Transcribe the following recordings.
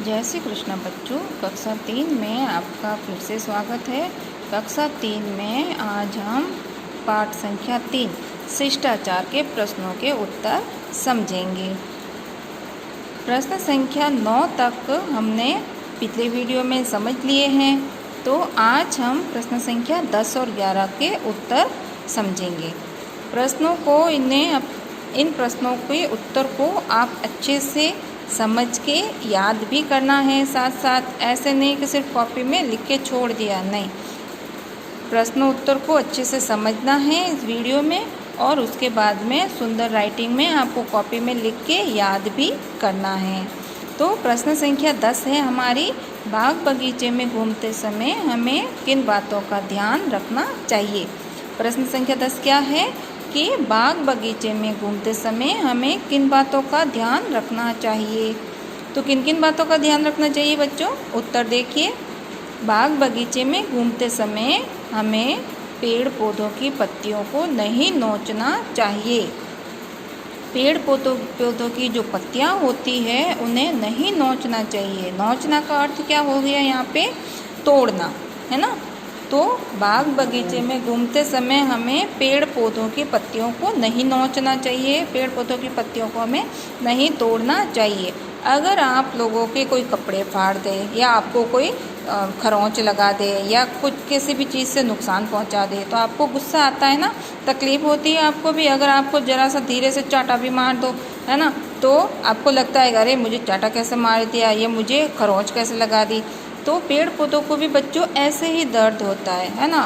जय श्री कृष्ण बच्चों, कक्षा 3 में आपका फिर से स्वागत है। कक्षा 3 में आज हम पाठ संख्या 3 शिष्टाचार के प्रश्नों के उत्तर समझेंगे। प्रश्न संख्या 9 तक हमने पिछले वीडियो में समझ लिए हैं, तो आज हम प्रश्न संख्या 10 और 11 के उत्तर समझेंगे। इन प्रश्नों के उत्तर को आप अच्छे से समझ के याद भी करना है, साथ साथ ऐसे नहीं कि सिर्फ कॉपी में लिख के छोड़ दिया, नहीं, प्रश्न उत्तर को अच्छे से समझना है इस वीडियो में, और उसके बाद में सुंदर राइटिंग में आपको कॉपी में लिख के याद भी करना है। तो प्रश्न संख्या 10 है हमारी, बाग बगीचे में घूमते समय हमें किन बातों का ध्यान रखना चाहिए। प्रश्न संख्या 10 क्या है कि बाग बगीचे में घूमते समय हमें किन बातों का ध्यान रखना चाहिए। तो किन किन बातों का ध्यान रखना चाहिए बच्चों, उत्तर देखिए। बाग बगीचे में घूमते समय हमें पेड़ पौधों की पत्तियों को नहीं नोचना चाहिए। पेड़ पौधों की जो पत्तियां होती है उन्हें नहीं नोचना चाहिए। नोचना का अर्थ क्या हो गया यहाँ पे, तोड़ना, है ना। तो बाग बगीचे में घूमते समय हमें पेड़ पौधों की पत्तियों को नहीं नोचना चाहिए, पेड़ पौधों की पत्तियों को हमें नहीं तोड़ना चाहिए। अगर आप लोगों के कोई कपड़े फाड़ दे, या आपको कोई खरोंच लगा दे, या कुछ किसी भी चीज़ से नुकसान पहुंचा दे, तो आपको गुस्सा आता है ना, तकलीफ़ होती है आपको भी। अगर आपको ज़रा सा धीरे से चाटा भी मार दो, है ना, तो आपको लगता है अरे मुझे चाटा कैसे मार दिया, ये मुझे खरोंच कैसे लगा दी। तो पेड़ पौधों को भी बच्चों ऐसे ही दर्द होता है ना।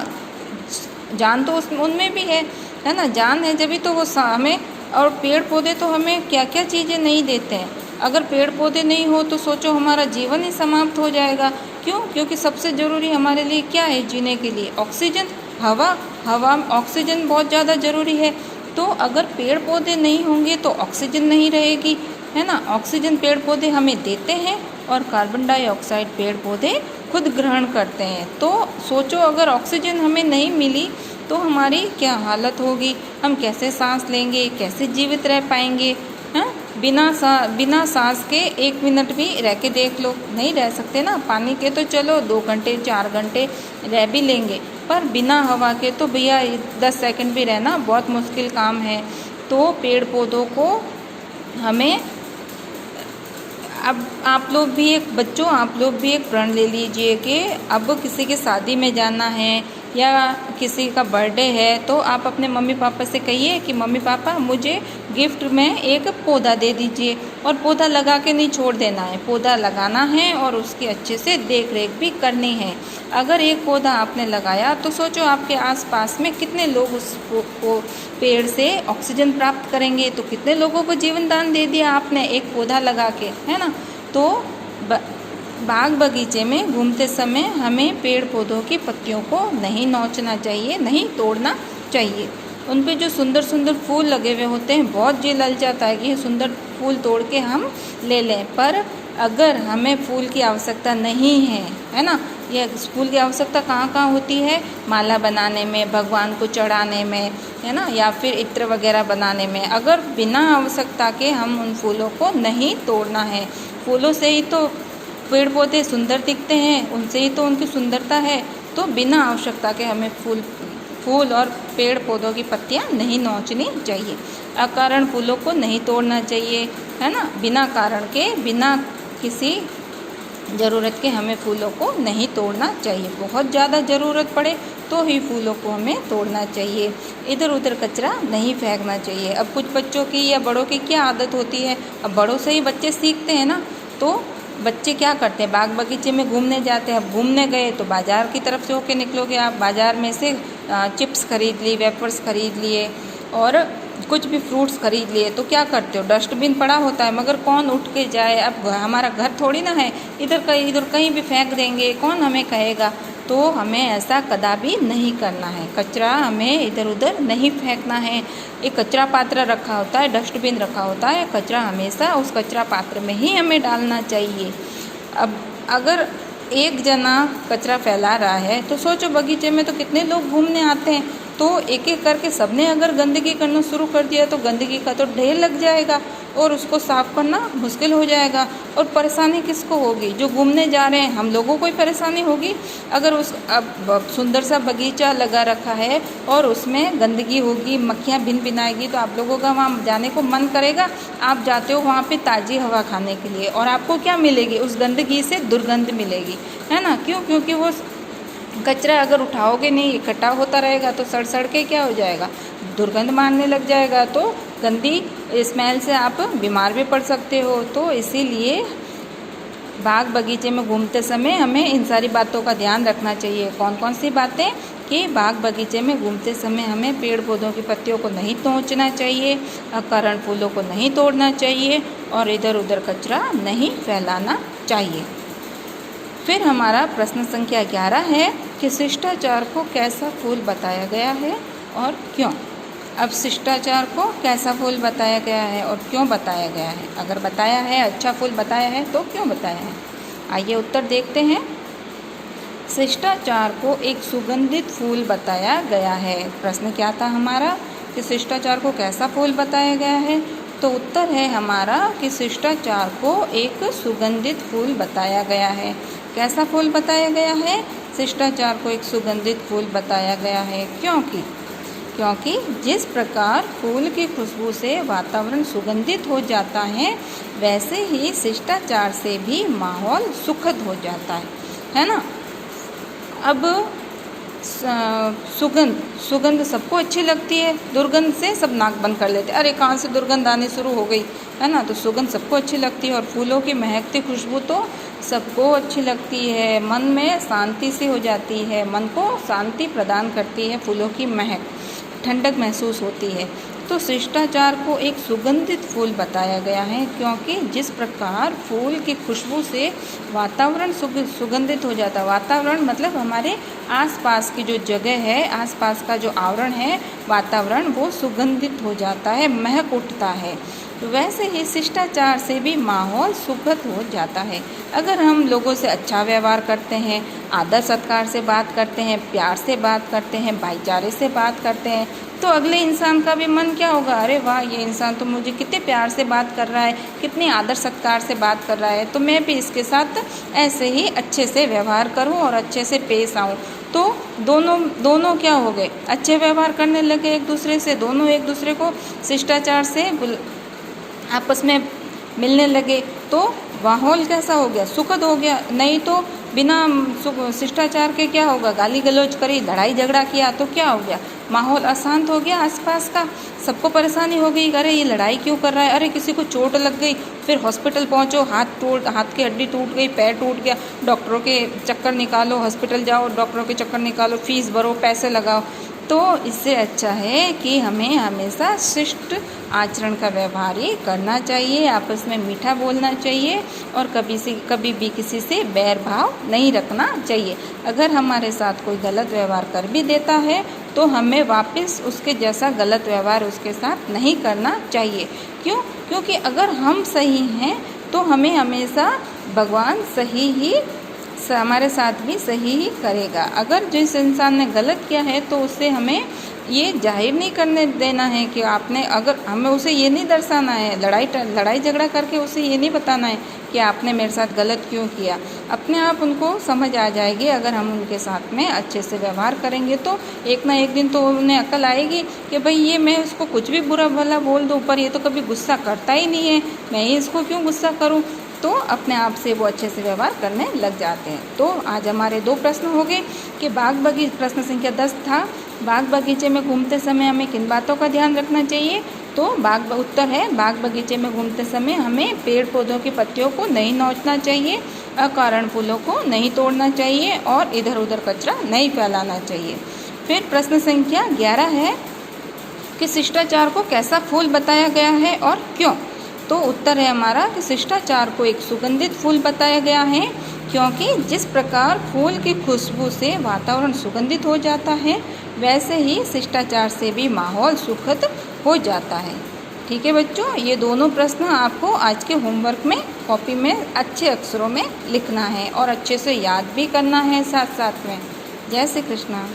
जान तो उनमें भी है ना, जान है जब भी तो वो हमें, और पेड़ पौधे तो हमें क्या क्या चीज़ें नहीं देते हैं। अगर पेड़ पौधे नहीं हो तो सोचो हमारा जीवन ही समाप्त हो जाएगा। क्यों? क्योंकि सबसे ज़रूरी हमारे लिए क्या है जीने के लिए, ऑक्सीजन, हवा ऑक्सीजन बहुत ज़्यादा ज़रूरी है। तो अगर पेड़ पौधे नहीं होंगे तो ऑक्सीजन नहीं रहेगी, है ना। ऑक्सीजन पेड़ पौधे हमें देते हैं और कार्बन डाइऑक्साइड पेड़ पौधे खुद ग्रहण करते हैं। तो सोचो अगर ऑक्सीजन हमें नहीं मिली तो हमारी क्या हालत होगी, हम कैसे सांस लेंगे, कैसे जीवित रह पाएंगे। हाँ, बिना सांस के 1 मिनट भी रह के देख लो, नहीं रह सकते ना। पानी के तो चलो 2 घंटे 4 घंटे रह भी लेंगे, पर बिना हवा के तो भैया 10 सेकंड भी रहना बहुत मुश्किल काम है। तो पेड़ पौधों को हमें, अब आप लोग भी एक प्रण ले लीजिए कि अब किसी की शादी में जाना है या किसी का बर्थडे है, तो आप अपने मम्मी पापा से कहिए कि मम्मी पापा मुझे गिफ्ट में एक पौधा दे दीजिए, और पौधा लगा के नहीं छोड़ देना है, पौधा लगाना है और उसकी अच्छे से देख रेख भी करनी है। अगर एक पौधा आपने लगाया तो सोचो आपके आसपास में कितने लोग उस पेड़ से ऑक्सीजन प्राप्त करेंगे। तो कितने लोगों को जीवन दान दे दिया आपने एक पौधा लगा के, है ना। तो बाग बगीचे में घूमते समय हमें पेड़ पौधों की पत्तियों को नहीं नोचना चाहिए, नहीं तोड़ना चाहिए। उन पे जो सुंदर सुंदर फूल लगे हुए होते हैं, बहुत जी लल जाता है कि ये सुंदर फूल तोड़ के हम ले लें, पर अगर हमें फूल की आवश्यकता नहीं है ना, ये फूल की आवश्यकता कहाँ कहाँ होती है, माला बनाने में, भगवान को चढ़ाने में, है ना, या फिर इत्र वगैरह बनाने में। अगर बिना आवश्यकता के हम उन फूलों को नहीं तोड़ना है। फूलों से ही तो पेड़ पौधे सुंदर दिखते हैं, उनसे ही तो उनकी सुंदरता है। तो बिना आवश्यकता के हमें फूल और पेड़ पौधों की पत्तियां नहीं नोचनी चाहिए। अकारण फूलों को नहीं तोड़ना चाहिए, है ना। बिना कारण के, बिना किसी ज़रूरत के हमें फूलों को नहीं तोड़ना चाहिए। बहुत ज़्यादा ज़रूरत पड़े तो ही फूलों को हमें तोड़ना चाहिए। इधर उधर कचरा नहीं फेंकना चाहिए। अब कुछ बच्चों की या बड़ों की क्या आदत होती है, अब बड़ों से ही बच्चे सीखते हैं ना। तो बच्चे क्या करते हैं, बाग बगीचे में घूमने जाते हैं। अब घूमने गए तो बाज़ार की तरफ से होके निकलोगे आप, बाज़ार में से चिप्स खरीद ली, वेफर्स खरीद लिए और कुछ भी फ्रूट्स खरीद लिए, तो क्या करते हो, डस्टबिन पड़ा होता है, मगर कौन उठ के जाए। अब हमारा घर थोड़ी ना है, इधर कहीं भी फेंक देंगे, कौन हमें कहेगा। तो हमें ऐसा कदापि नहीं करना है, कचरा हमें इधर उधर नहीं फेंकना है। एक कचरा पात्र रखा होता है, डस्टबिन रखा होता है, कचरा हमेशा उस कचरा पात्र में ही हमें डालना चाहिए। अब अगर एक जना कचरा फैला रहा है तो सोचो बगीचे में तो कितने लोग घूमने आते हैं, तो एक एक करके सबने अगर गंदगी करना शुरू कर दिया तो गंदगी का तो ढेर लग जाएगा और उसको साफ़ करना मुश्किल हो जाएगा। और परेशानी किसको होगी? जो घूमने जा रहे हैं हम लोगों को ही परेशानी होगी। अगर उस अब सुंदर सा बगीचा लगा रखा है और उसमें गंदगी होगी, मक्खियाँ भिन भिनाएगी, तो आप लोगों का वहाँ जाने को मन करेगा। आप जाते हो वहाँ पे ताज़ी हवा खाने के लिए और आपको क्या मिलेगी? उस गंदगी से दुर्गंध मिलेगी, है ना? क्यों? क्योंकि वो कचरा अगर उठाओगे नहीं, इकट्ठा होता रहेगा तो सड़ सड़ के क्या हो जाएगा? दुर्गंध मारने लग जाएगा। तो गंदी स्मेल से आप बीमार भी पड़ सकते हो। तो इसीलिए बाग बगीचे में घूमते समय हमें इन सारी बातों का ध्यान रखना चाहिए। कौन कौन सी बातें? कि बाग बगीचे में घूमते समय हमें पेड़ पौधों की पत्तियों को नहीं नोचना चाहिए, अकारण फूलों को नहीं तोड़ना चाहिए और इधर उधर कचरा नहीं फैलाना चाहिए। फिर हमारा प्रश्न संख्या 11 है कि शिष्टाचार को कैसा फूल बताया गया है और क्यों? अब शिष्टाचार को कैसा फूल बताया गया है और क्यों बताया गया है? अगर बताया है, अच्छा फूल बताया है, तो क्यों बताया है? आइए उत्तर देखते हैं। शिष्टाचार को एक सुगंधित फूल बताया गया है। प्रश्न क्या था हमारा? कि शिष्टाचार को कैसा फूल बताया गया है? तो उत्तर है हमारा कि शिष्टाचार को एक सुगंधित फूल बताया गया है। कैसा फूल बताया गया है? शिष्टाचार को एक सुगंधित फूल बताया गया है। क्योंकि जिस प्रकार फूल की खुशबू से वातावरण सुगंधित हो जाता है, वैसे ही शिष्टाचार से भी माहौल सुखद हो जाता है ना? अब सुगंध सबको अच्छी लगती है, दुर्गंध से सब नाक बंद कर लेते हैं। अरे कहाँ से दुर्गंध आनी शुरू हो गई, है ना? तो सुगंध सबको अच्छी लगती है और फूलों की महकती खुशबू तो सबको अच्छी लगती है। मन में शांति सी हो जाती है, मन को शांति प्रदान करती है फूलों की महक, ठंडक महसूस होती है। तो शिष्टाचार को एक सुगंधित फूल बताया गया है क्योंकि जिस प्रकार फूल की खुशबू से वातावरण सुगंधित हो जाता है। वातावरण मतलब हमारे आसपास की जो जगह है, आसपास का जो आवरण है, वातावरण वो सुगंधित हो जाता है, महक उठता है। वैसे ही शिष्टाचार से भी माहौल सुखद हो जाता है। अगर हम लोगों से अच्छा व्यवहार करते हैं, आदर सत्कार से बात करते हैं, प्यार से बात करते हैं, भाईचारे से बात करते हैं, तो अगले इंसान का भी मन क्या होगा? अरे वाह, ये इंसान तो मुझे कितने प्यार से बात कर रहा है, कितनी आदर सत्कार से बात कर रहा है, तो मैं भी इसके साथ ऐसे ही अच्छे से व्यवहार करूं और अच्छे से पेश आऊं। तो दोनों क्या हो गए? अच्छे व्यवहार करने लगे एक दूसरे से, दोनों एक दूसरे को शिष्टाचार से आपस में मिलने लगे। तो माहौल कैसा हो गया? सुखद हो गया। नहीं तो बिना शिष्टाचार के क्या होगा? गाली गलौज करी, लड़ाई झगड़ा किया तो क्या हो गया? माहौल अशांत हो गया आसपास का, सबको परेशानी हो गई। अरे ये लड़ाई क्यों कर रहा है? अरे किसी को चोट लग गई, फिर हॉस्पिटल पहुंचो, हाथ की हड्डी टूट गई, पैर टूट गया, डॉक्टरों के चक्कर निकालो, हॉस्पिटल जाओ, डॉक्टरों के चक्कर निकालो, फीस भरो, पैसे लगाओ। तो इससे अच्छा है कि हमें हमेशा शिष्ट आचरण का व्यवहार ही करना चाहिए, आपस में मीठा बोलना चाहिए और कभी भी किसी से बैर भाव नहीं रखना चाहिए। अगर हमारे साथ कोई गलत व्यवहार कर भी देता है तो हमें वापस उसके जैसा गलत व्यवहार उसके साथ नहीं करना चाहिए। क्यों? क्योंकि अगर हम सही हैं तो हमें हमेशा भगवान सही ही हमारे साथ भी सही ही करेगा। अगर जिस इंसान ने गलत किया है तो उससे हमें ये जाहिर नहीं करने देना है कि आपने, अगर हमें उसे ये नहीं दर्शाना है, लड़ाई झगड़ा करके उसे ये नहीं बताना है कि आपने मेरे साथ गलत क्यों किया। अपने आप उनको समझ आ जाएगी। अगर हम उनके साथ में अच्छे से व्यवहार करेंगे तो एक ना एक दिन तो उन्हें अकल आएगी कि भाई ये मैं उसको कुछ भी बुरा भला बोल दूँ पर ये तो कभी गुस्सा करता ही नहीं है, मैं ही इसको क्यों गुस्सा करूँ। तो अपने आप से वो अच्छे से व्यवहार करने लग जाते हैं। तो आज हमारे 2 प्रश्न हो गए कि प्रश्न संख्या 10 था, बाग बगीचे में घूमते समय हमें किन बातों का ध्यान रखना चाहिए। तो उत्तर है बाग बगीचे में घूमते समय हमें पेड़ पौधों की पत्तियों को नहीं नोचना चाहिए, अकारण फूलों को नहीं तोड़ना चाहिए और इधर उधर कचरा नहीं फैलाना चाहिए। फिर प्रश्न संख्या 11 है कि शिष्टाचार को कैसा फूल बताया गया है और क्यों। तो उत्तर है हमारा कि शिष्टाचार को एक सुगंधित फूल बताया गया है क्योंकि जिस प्रकार फूल की खुशबू से वातावरण सुगंधित हो जाता है, वैसे ही शिष्टाचार से भी माहौल सुखद हो जाता है। ठीक है बच्चों, ये दोनों प्रश्न आपको आज के होमवर्क में कॉपी में अच्छे अक्षरों में लिखना है और अच्छे से याद भी करना है साथ साथ में। जय श्री कृष्णा।